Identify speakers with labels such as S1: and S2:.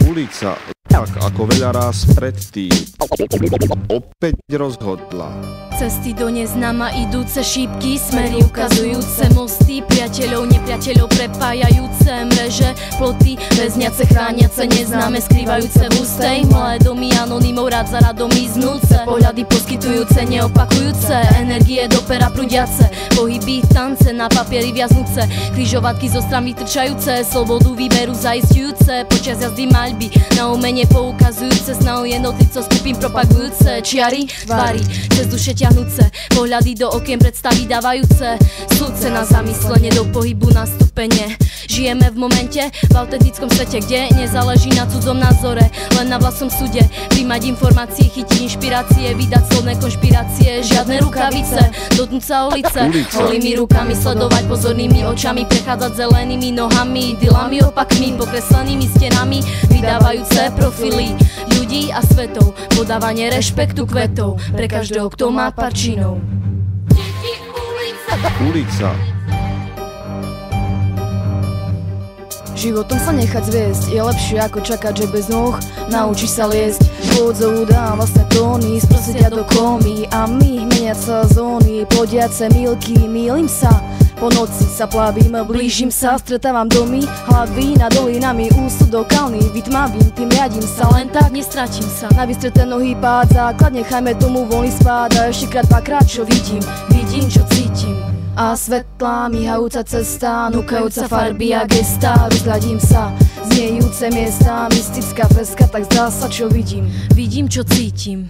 S1: Ulica, tak ako veľa raz predtým, opäť rozhodla.
S2: Cesty do neznáma idúce, šípky, smery ukazujúce, mosty, priateľov, nepriateľov prepájajúce, mreže, ploty, väzniace, chrániace, neznáme, skrývajúce v ústej, malé domy anonymov, rád za radom miznúce, pohľady poskytujúce, neopakujúce, energie do pera prúdiace, pohyby, tance, na papieri viaznúce, križovatky zo strán vytrčajúce, slobodu výberu zaisťujúce, počas jazdy maľby, na umenie poukazujúce, snahu jednotiť so skupín propagujúce, čiary, tvary, cez duše ťahnúce, pohľady do okien predstavy dávajúce, súdce na zamyslenie, do pohybu nastúpenie. Žijeme v momente, v autentickom svete, kde nezáleží na cudzom názore, len na vlastnom súde, príjmať informácie, chytiť inšpirácie, vydať slovné konšpirácie, žiadne rukavice, dotknúť sa ulice, holými rukami sledovať pozornými očami, prechádzať zelenými nohami, idylami, opakmi, pokreslenými stenami, vydávajúce profily ľudí a svetov, podávanie rešpektu kvetov pre každého, kto má pár činov.
S1: Ulica.
S3: Životom sa nechať zviesť je lepšie ako čakať, že bez nôh naučíš sa liesť. Pôdzovu dám vlastné tóny, sprosiť ťa do komy a my meniať sa zóny, plodiace milky, mýlim sa. Po noci sa plavím, blížim sa, stretávam domy, hlavy nad dolinami, úsudok kalný, vytmavím, tým riadím sa, len tak nestratím sa. Na vystreté nohy pád, základ nechajme tomu voľný spád a ešte krát dvakrát čo vidím, čo cítim. A svetlá, míhajúca cesta, núkajúca farby a gestá, rozhľadím sa, zniejúce miesta, mystická freska, tak zdá sa čo vidím,
S2: čo cítim.